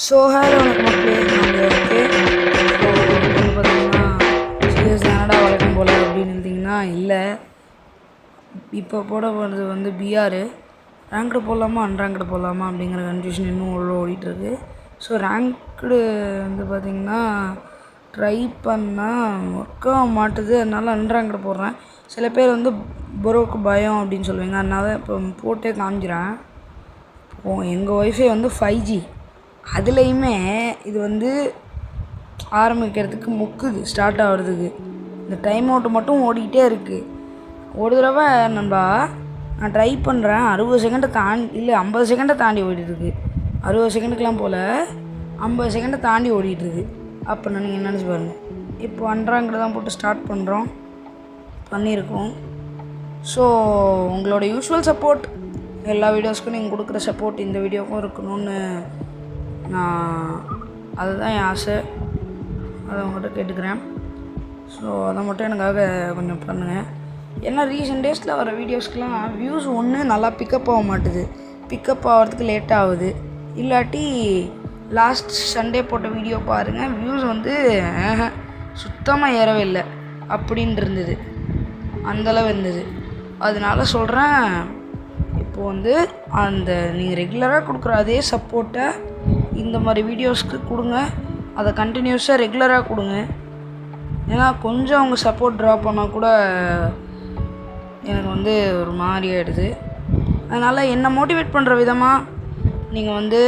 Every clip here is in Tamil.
ஸோ ஹலோ மக்களே நாங்கள் வந்து பார்த்தீங்கன்னா சிஎஸ் என்னடா வழக்கம் போல் அப்படின்னு இருந்தீங்கன்னா இல்லை, இப்போ போட போகிறது வந்து பிஆர் ரேங்க்டு போடலாமா அன்ரேங்க்டு போடலாமா அப்படிங்கிற கன்ஃபியூஷன் இன்னும் உள்ள ஓடிட்டுருக்கு. ஸோ ரேங்க்டு வந்து பார்த்திங்கன்னா ட்ரை பண்ணால் ஒர்க்காக மாட்டுது, அதனால அன்ரேங்க்டு போடுறேன். சில பேர் வந்து ப்ரோக்கு பயம் அப்படின்னு சொல்லுவீங்க, அதனால இப்போ போட்டே காமிக்கிறேன். இப்போது எங்கள் ஒய்ஃபை வந்து 5G, அதுலேயுமே இது வந்து ஆரம்பிக்கிறதுக்கு முக்குது, ஸ்டார்ட் ஆகிறதுக்கு இந்த டைம் அவுட்டு மட்டும் ஓடிக்கிட்டே இருக்குது. ஒரு தடவை நண்பா நான் ட்ரை பண்ணுறேன், 60 செகண்டை தாண்டி இல்லை 50 செகண்டை தாண்டி ஓடிட்டுருக்கு. 60 செகண்டுக்கெலாம் போல் 50 செகண்டை தாண்டி ஓடிட்டுருக்கு. அப்போ நீங்கள் நினச்சி பாருங்கள். இப்போ அன்றாங்கிட்ட தான் போட்டு ஸ்டார்ட் பண்ணியிருக்கோம். ஸோ உங்களோட யூஸ்வல் சப்போர்ட், எல்லா வீடியோஸ்க்கும் நீங்கள் கொடுக்குற சப்போர்ட் இந்த வீடியோவுக்கும் இருக்கணும்னு அதுதான் என் ஆசை. அதை உங்கள்கிட்ட கேட்டுக்கிறேன். ஸோ அதை மட்டும் எனக்காக கொஞ்சம் பண்ணுங்கள். ஏன்னா ரீசெண்ட் டேஸில் வர வீடியோஸ்க்கெலாம் வியூஸ் ஒன்று நல்லா பிக்கப் ஆக மாட்டுது, பிக்கப் ஆகிறதுக்கு லேட் ஆகுது. இல்லாட்டி லாஸ்ட் சண்டே போட்ட வீடியோ பாருங்கள், வியூஸ் வந்து சுத்தமாக ஏறவே இல்லை அப்படின்னு இருந்தது, அந்தளவு இருந்தது. அதனால சொல்கிறேன், இப்போது வந்து அந்த நீங்கள் ரெகுலராக கொடுக்குற அதே சப்போர்ட்டை இந்த மாதிரி வீடியோஸ்க்கு கொடுங்க. அதை கண்டினியூஸாக ரெகுலராக கொடுங்க. ஏன்னா கொஞ்சம் அவங்க சப்போர்ட் ட்ராப் பண்ணால் கூட எனக்கு வந்து ஒரு மாதிரி ஆகிடுது. அதனால் என்னை மோட்டிவேட் பண்ணுற விதமாக நீங்கள் வந்து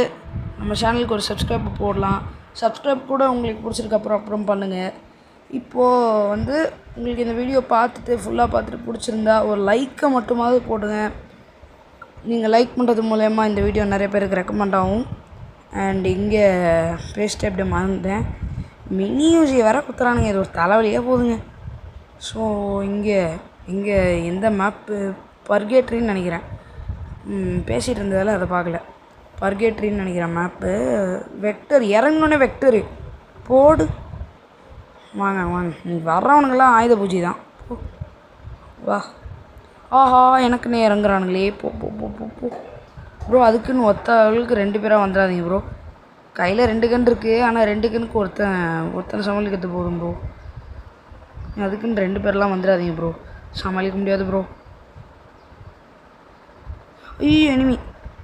நம்ம சேனலுக்கு ஒரு சப்ஸ்கிரைப் போடலாம். சப்ஸ்கிரைப் கூட உங்களுக்கு பிடிச்சிருக்கு அப்புறம் பண்ணுங்கள். இப்போது வந்து உங்களுக்கு இந்த வீடியோ பார்த்துட்டு ஃபுல்லாக பார்த்துட்டு பிடிச்சிருந்தா ஒரு லைக்கை மட்டுமாவது போடுங்க. நீங்கள் லைக் பண்ணுறது மூலயமா இந்த வீடியோ நிறைய பேருக்கு ரெக்கமெண்ட் ஆகும். அண்ட் இங்கே பேசிட்டு அப்படியே மறந்துட்டேன், மினி யூசி வேறு குத்துறானுங்க, இது ஒரு தலைவலியாக போகுதுங்க. ஸோ இங்கே எந்த மேப்பு பர்கேட்ரின்னு நினைக்கிறேன், பேசிகிட்டு இருந்ததால் அதை பார்க்கல. பர்கேட்ரின்னு நினைக்கிறேன் மேப்பு. வெக்டர் இறங்கினோடனே வெக்டரு போடு. வாங்க நீ வர்றவனுங்கெல்லாம் ஆயுத பூஜை தான். வா, ஆஹா எனக்குன்னே இறங்குறானுங்களே. போ ப்ரோ, அதுக்குன்னு ஒருத்தவளுக்கு 2 பேராக வந்துடாதீங்க ப்ரோ. கையில் 2 கன் இருக்குது, ஆனால் 2 கன்னுக்கு ஒருத்தனை சமாளிக்கிறது போதும் ப்ரோ. அதுக்குன்னு 2 பேர்லாம் வந்துடாதீங்க ப்ரோ, சமாளிக்க முடியாது ப்ரோ. ஐயோ எனிமி,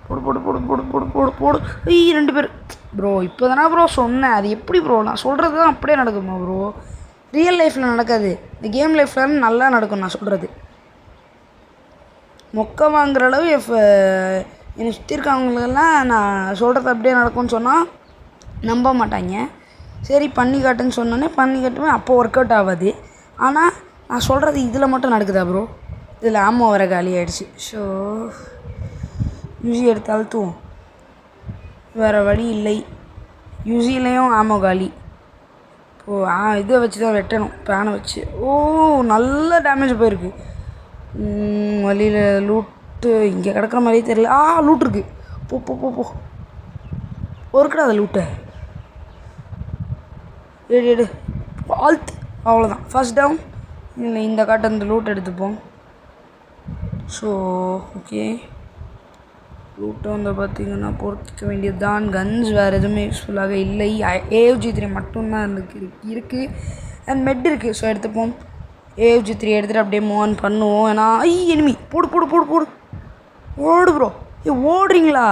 போடு. ஐயோ 2 பேர் ப்ரோ. இப்போ தானே ப்ரோ சொன்னேன், அது எப்படி ப்ரோ நான் சொல்கிறது தான் அப்படியே நடக்குமா ப்ரோ? ரியல் லைஃப்பில் நடக்காது, இந்த கேம் லைஃப்பில் நல்லா நடக்கும். நான் சொல்கிறது மொக்க வாங்குற அளவு என்னை சுற்றி இருக்கவங்களெல்லாம் நான் சொல்கிறது அப்படியே நடக்கும்னு சொன்னால் நம்ப மாட்டாங்க. சரி பண்ணி காட்டுன்னு சொன்னோன்னே பண்ணி காட்டுவேன், அப்போ ஒர்க் அவுட் ஆகாது. ஆனால் நான் சொல்கிறது இதில் மட்டும் நடக்குதா ப்ரோ? இதில் ஆமோ வர காலி ஆகிடுச்சு. ஸோ யூசி எடுத்து அழுத்துவோம், வேறு வழி இல்லை. யூசிலையும் ஆமோ காலி. இப்போது இதை வச்சு தான் வெட்டணும், பேனை வச்சு. ஓ நல்ல டேமேஜ் போயிருக்கு. வழியில் லூட்டு இங்கே கிடக்கிற மாதிரியே தெரியல. லூட் இருக்குது. போ ஒருக்கடா அதை லூட்டை எடு ஆல்த். அவ்வளோதான், ஃபர்ஸ்ட் டவுன். இல்லை இந்த காட்டை அந்த லூட் எடுத்துப்போம். ஸோ ஓகே, லூட்டை வந்து பார்த்திங்கன்னா பொறுத்துக்க வேண்டியது தான். கன்ஸ் வேறு எதுவுமே யூஸ்ஃபுல்லாக இல்லை. AUG-3 மட்டும்தான் இருக்குது அண்ட் மெட் இருக்குது. ஸோ எடுத்துப்போம். AUG-3 எடுத்துகிட்டு அப்படியே மூவ் ஆன் பண்ணுவோம். ஏன்னா எனிமி போடு ஓடு ப்ரோ. ஓடுறீங்களா?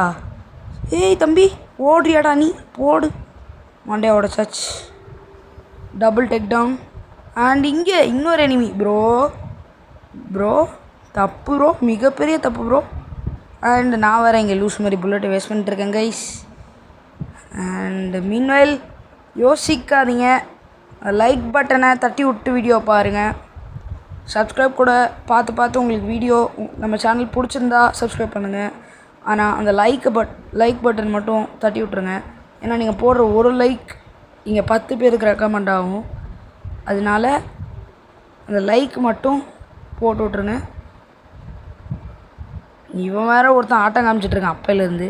தம்பி ஓடுறியாடா நீ? போடு. மண்டே உடச்சாச்சு. Double take down. அண்ட் இங்கே இன்னொரு எனிமி ப்ரோ. தப்பு ப்ரோ, மிகப்பெரிய தப்பு ப்ரோ. அண்ட் நான் வேறு இங்கே லூஸ் மாதிரி புல்லட்டை வேஸ்ட் பண்ணிட்டுருக்கேன் கைஸ். அண்ட் மீன்வைல் யோசிக்காதீங்க, லைக் பட்டனை தட்டி விட்டு வீடியோ பாருங்கள். சப்ஸ்கிரைப் கூட பார்த்து உங்களுக்கு வீடியோ நம்ம சேனல் பிடிச்சிருந்தா சப்ஸ்கிரைப் பண்ணுங்கள். ஆனால் அந்த லைக் பட்டன் மட்டும் தட்டி விட்ருங்க. ஏன்னா நீங்கள் போடுற ஒரு லைக் இங்கே 10 பேருக்கு ரெக்கமெண்ட் ஆகும். அதனால அந்த லைக் மட்டும் போட்டு விட்ருங்க. இவன் வேறு ஒருத்தன் ஆட்டம் காமிச்சிட்ருக்கான் அப்பையிலேருந்து.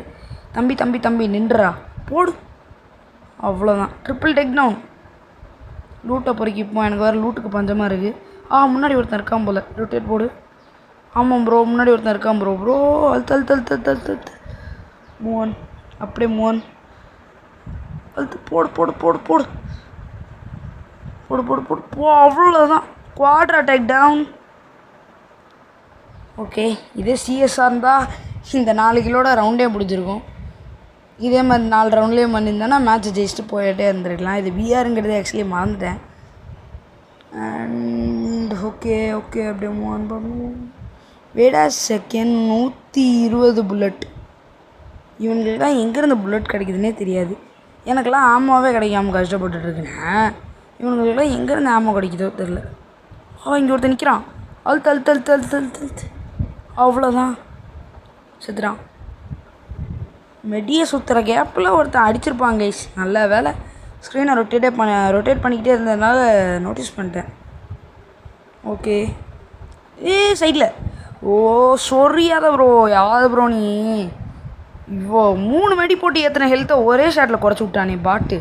தம்பி நின்றுறா, போடு. அவ்வளோதான், ட்ரிபிள் டேக் டவுன். லூட்டை பொறுக்கிப்போம், எனக்கு வேறு லூட்டுக்கு பஞ்சமாக இருக்குது. முன்னாடி ஒருத்தன் இருக்கான் போல், ரொட்டேட் போடு. ஆமாம் ப்ரோ, முன்னாடி ஒருத்தன் இருக்கான் ப்ரோ. அழுத்து மூவன், அப்படியே மூவன். அழுத்து போடு போடு போடு போடு போடு போடு போடு போ. அவ்வளோதான். குவாட்ரு அட்டாக் டவுன். ஓகே, இதே சிஎஸ்ஆர் இருந்தால் இந்த 4 கிலோட ரவுண்டே முடிஞ்சிருக்கும். இதே மாதிரி 4 ரவுண்ட்லேயே பண்ணியிருந்தேன்னா மேட்ச் ஜெயிச்சுட்டு போயிட்டே இருந்துருக்கலாம். இது பிஆருங்கிறது ஆக்சுவலி மறந்துட்டேன். அண்ட் ஓகே ஓகே அப்படியே மூவ் ஆன் பண்ணுவோம். வேடா செகண்ட் 120 புல்லட். இவங்களுக்குலாம் எங்கேருந்து புல்லட் கிடைக்குதுன்னே தெரியாது. எனக்கெல்லாம் ஆமாவே கிடைக்காம கஷ்டப்பட்டுட்ருக்கேன். இவங்களுக்குலாம் எங்கேருந்து ஆமா கிடைக்குதோ தெரில. இங்கே ஒருத்தர் நிற்கிறான். அழுத்து அழுத்து அழுத்து அழுத்து அழுத்து அழுத்து. அவ்வளோதான், செத்துறான். மெடியை சுற்றுற கேப்பில் ஒருத்தன் அடிச்சிருப்பாங்க கைஸ். நல்ல வேலை ஸ்க்ரீனை ரொட்டேட் பண்ணிக்கிட்டே இருந்ததுனால நோட்டீஸ் பண்ணிட்டேன். ஓகே, சைடில். சொரியாத ப்ரோ. யாவது ப்ரோ நீ? இவ்வளோ 3 மெடி போட்டு ஏற்றின ஹெல்த்தை ஒரே ஷாட்டில் குறைச்சி விட்டானே பாட்டு.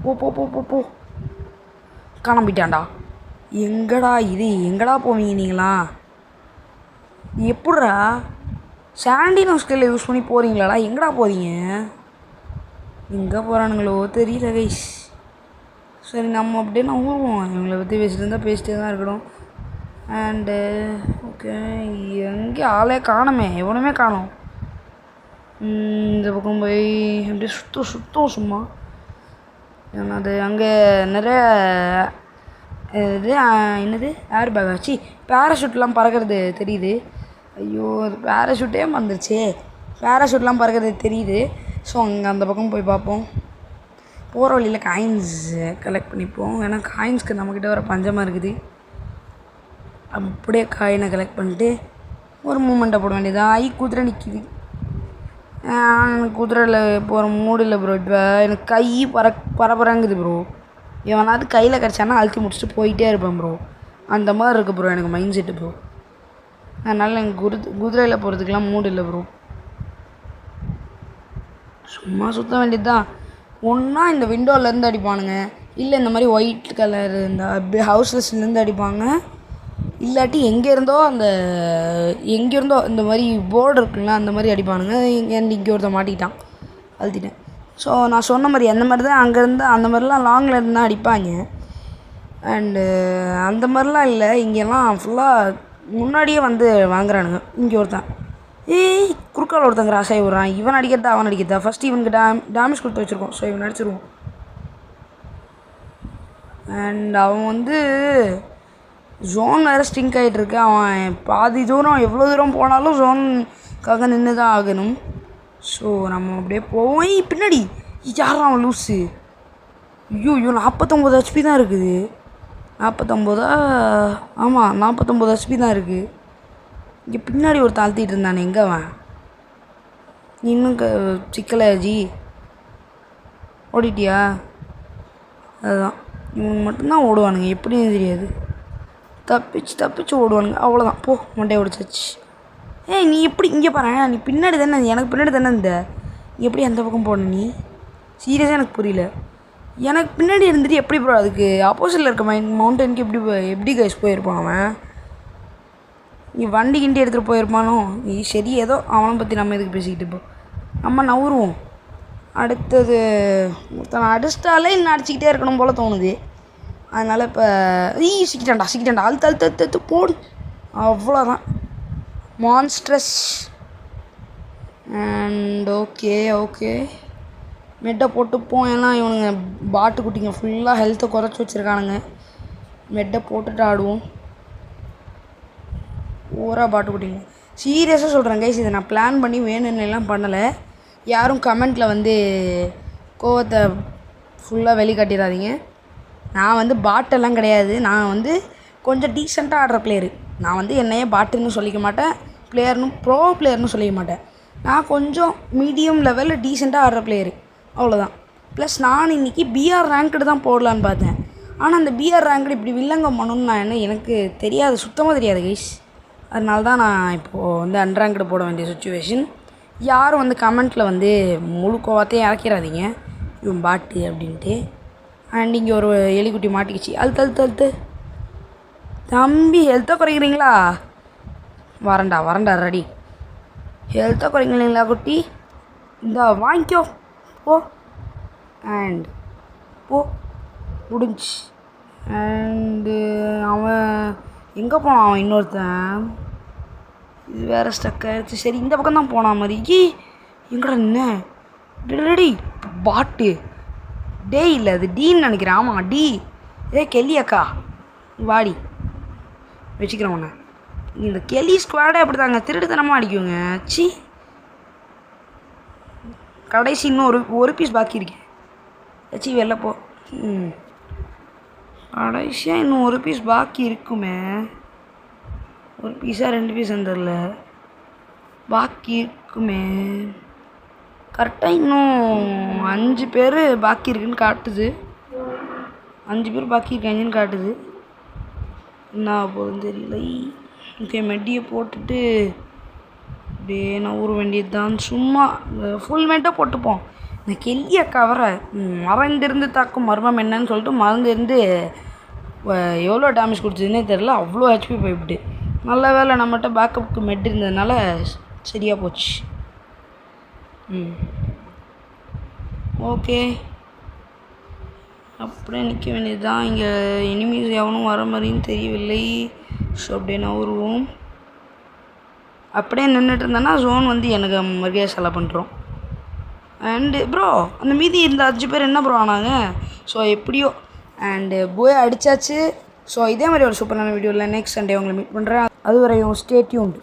போ போ போ போ போ. காணாம எங்கடா இது? எங்கடா போவீங்க நீங்களா? எப்பட்றா சாண்டினோ ஸ்கேலை யூஸ் பண்ணி போகிறீங்களாடா? எங்கடா போகிறீங்க? எங்கே போகிறானுங்களோ தெரியல கைஸ். சரி, நம்ம அப்படியே நான் ஊருவோம். இவங்களை பற்றி பேசிட்டு இருந்தால் பேசிட்டே தான் இருக்கணும். அண்டு ஓகே, எங்கே ஆளே காணுமே, எவனுமே காணும். இந்த பக்கம் போய் அப்படியே சுத்தம் சும்மா. அது அங்கே நிறைய இது என்னது ஏர் பேக் ஆச்சு, பேராஷூட்லாம் பறக்கிறது தெரியுது. ஐயோ, அது பேராஷூட்டே வந்துருச்சு. பேராஷூட்லாம் பறக்கிறது தெரியுது. ஸோ அங்கே அந்த பக்கம் போய் பார்ப்போம். போகிற வழியில் காயின்ஸ் கலெக்ட் பண்ணிப்போம். ஏன்னா காயின்ஸ்க்கு நம்மக்கிட்ட வர பஞ்சமாக இருக்குது. அப்படியே காயினை கலெக்ட் பண்ணிட்டு ஒரு மூமெண்ட்டை போட வேண்டியதான். குதிரை நிற்கிது. குதிரையில் போகிற மூடு இல்லை ப்ரோ. இப்போ எனக்கு கை பரபரங்குது ப்ரோ. எவனாவது கையில் கிடச்சானா அழுத்தி முடிச்சுட்டு போயிட்டே இருப்பேன் ப்ரோ. அந்த மாதிரி இருக்குது ப்ரோ எனக்கு மைண்ட் செட்டு ப்ரோ. அதனால் எனக்கு குதிரையில் போகிறதுக்கெலாம் மூடு இல்லை ப்ரோ. சும்மா சுற்ற வேண்டியது தான். ஒன்றா இந்த விண்டோலேருந்து அடிப்பானுங்க, இல்லை இந்த மாதிரி ஒயிட் கலர் இந்த அப்படியே ஹவுஸ்லெஸ்லேருந்து அடிப்பாங்க, இல்லாட்டி எங்கேருந்தோ இந்த மாதிரி போர்டு இருக்குல்ல அந்த மாதிரி அடிப்பானுங்க. இங்கே ஒருத்தன் மாட்டிக்கிட்டான், அழுத்திட்டேன். ஸோ நான் சொன்ன மாதிரி அந்த மாதிரி தான் அங்கேருந்து அந்த மாதிரிலாம் லாங்கில் இருந்தால் அடிப்பாங்க. அண்டு அந்த மாதிரிலாம் இல்லை, இங்கெல்லாம் ஃபுல்லாக முன்னாடியே வந்து வாங்குறானுங்க. இங்கே ஒருத்தன் குறுக்கால் ஒருத்தங்க ராசாகி விட்றான். இவன் அடிக்கிறதா அவன் அடிக்கிறதா? ஃபஸ்ட்டு இவனுக்கு டேமேஜ் கொடுத்து வச்சுருக்கோம். ஸோ இவன் அடிச்சிருவோம். அண்ட் அவன் வந்து ஜோன் வேறு ஸ்டிங்க் ஆகிட்டுருக்கு. அவன் பாதி தூரம் எவ்வளோ தூரம் போனாலும் ஜோனுக்காக நின்று தான் ஆகணும். ஸோ நம்ம அப்படியே போவோம். பின்னாடி யாரும் அவன் லூஸு. ஐயோ 49 HP தான் இருக்குது. 49 ஆமாம் 49 HP தான் இருக்குது. இங்கே பின்னாடி ஒரு தாழ்த்திட்டு இருந்தானே, எங்கே அவன்? இன்னும் சிக்கலை ஜி ஓடிட்டியா? அதுதான், இவங்க மட்டும்தான் ஓடுவானுங்க, எப்படின்னு தெரியாது. தப்பிச்சு ஓடுவானுங்க, அவ்வளோதான். போ, மண்டையை ஓடிச்சாச்சு. நீ எப்படி இங்கே பாரு, நீ பின்னாடி தானே, எனக்கு பின்னாடி தானே இருந்த. எப்படி அந்த பக்கம் போன நீ? சீரியஸாக எனக்கு புரியல. எனக்கு பின்னாடி இருந்துட்டு எப்படி ப்ரோ அதுக்கு ஆப்போசிட்டில் இருக்க மவுண்டனுக்கு எப்படி கைஸ் போயிருப்பான் அவன்? நீ வண்டி கிண்டி எடுத்துகிட்டு போயிருப்பானோ? நீ சரி, ஏதோ அவனை பற்றி நம்ம எதுக்கு பேசிக்கிட்டு இப்போ நம்ம நவுருவோம். அடுத்தது ஒருத்தனை அடிச்சிட்டாலே இன்னும் அடிச்சிக்கிட்டே இருக்கணும் போல் தோணுது. அதனால் இப்போ சிக்கிட்டான்டா அழுத்து போடு, அவ்வளோதான். மான்ஸ்ட்ரஸ். அண்ட் ஓகே மெட்டை போட்டுப்போம். ஏன்னா இவனுங்க பாட்டு குட்டிங்க ஃபுல்லாக ஹெல்த்தை குறைச்சி வச்சுருக்கானுங்க. மெட்டை போட்டுட்டு ஆடுவோம். ஓவராக பாட்டு குட்டிங்க. சீரியஸாக சொல்கிறேன் கைஸ், இதை நான் பிளான் பண்ணி வேணும்னுலாம் பண்ணலை. யாரும் கமெண்ட்டில் வந்து கோவத்தை ஃபுல்லாக வெளிக்காட்டிடாதீங்க. நான் வந்து பாட்டெல்லாம் கிடையாது. நான் வந்து கொஞ்சம் டீசெண்டாக ஆடுற பிளேயரு. நான் வந்து என்னையே பாட்டுன்னு சொல்லிக்க மாட்டேன், ப்ரோ பிளேயர்னு சொல்லிக்க மாட்டேன். நான் கொஞ்சம் மீடியம் லெவலில் டீசெண்டாக ஆடுற பிளேயரு, அவ்வளோதான். ப்ளஸ் நான் இன்றைக்கி பிஆர் ரேங்க்டு தான் போடலான்னு பார்த்தேன். ஆனால் அந்த பிஆர் ரேங்க்டு இப்படி வில்லங்கம் பண்ணணும்னு எனக்கு தெரியாது, சுத்தமாக தெரியாது கைஸ். அதனால தான் நான் இப்போது வந்து அன்ரேங்க்டு போட வேண்டிய சுச்சுவேஷன். யாரும் வந்து கமெண்ட்டில் வந்து முழு கோவத்தையும் இறக்கிறாதீங்க இவன் பாட்டு அப்படின்ட்டு. அண்ட் இங்கே ஒரு எலிக்குட்டி மாட்டிக்கிச்சு. அழுத்து தம்பி, ஹெல்த்தை குறைக்கிறீங்களா? வரண்டா ரெடி. ஹெல்த்தை குறைக்கிறீங்களா குட்டி? இந்த வாங்கிக்கோ. ஓ, அண்ட் போ முடிஞ்சு. அண்டு அவன் எங்கே போனான்? அவன் இன்னொருத்தன் இது வேறு ஸ்டக் ஆகிடுச்சு. சரி இந்த பக்கம் தான் போனா மாதிரி. எங்கடா என்ன டெடி பாட்டு டே இல்லை அது டீன்னு நினைக்கிறேன். ஆமாம் டி. கெல்லி அக்கா வாடி வச்சுக்கிறேன் உன்னை. இந்த கெல்லி ஸ்குவாடே அப்படி தாங்க திருடுத்தனமாக அடிக்குங்க. சி கடைசி இன்னும் ஒரு பீஸ் பாக்கி இருக்கேன். சி வெளில போ. கடைசியாக இன்னும் ஒரு பீஸ் பாக்கி இருக்குமே. ஒரு பீஸாக 2 பீஸான்னு தெரில. பாக்கி இருக்குமே. கரெக்டாக இன்னும் 5 பேர் பாக்கி இருக்குன்னு காட்டுது. 5 பேர் பாக்கி இருக்காங்கன்னு காட்டுது. என்ன போதுன்னு தெரியல. ஓகே மெட்டியை போட்டுட்டு அப்படியே நான் ஊற வேண்டியது தான். சும்மா ஃபுல் மெட்டாக போட்டுப்போம். இந்த கெல்லியை கவர மறந்திருந்து தாக்கும் மர்மம் என்னன்னு சொல்லிட்டு மறந்துருந்து எவ்வளோ டேமேஜ் கொடுத்ததுன்னே தெரில. அவ்வளோ ஹெச்பி போய்விட்டு. நல்ல வேலை நம்மகிட்ட பேக்கப்புக்கு மெட் இருந்ததுனால சரியாக போச்சு. ஓகே அப்படியே நிற்க வேண்டியது தான். இங்கே எனிமீஸ் எவனும் வர மாதிரின்னு தெரியவில்லை. ஸோ அப்படியே நான் வருவோம். அப்படியே நின்றுட்டு இருந்தேன்னா ஜோன் வந்து எனக்கு மரியாதை செலவு பண்ணுறோம். அண்டு ப்ரோ அந்த மீதி இருந்த 5 பேர் என்ன ப்ரோ ஆனாங்க? ஸோ எப்படியோ அண்டு போய் அடித்தாச்சு. ஸோ இதே மாதிரி ஒரு சூப்பரான வீடியோவில் நெக்ஸ்ட் சண்டே உங்களை மீட் பண்ணுறேன். அதுவரையும் ஸ்டே டியூன்ட்.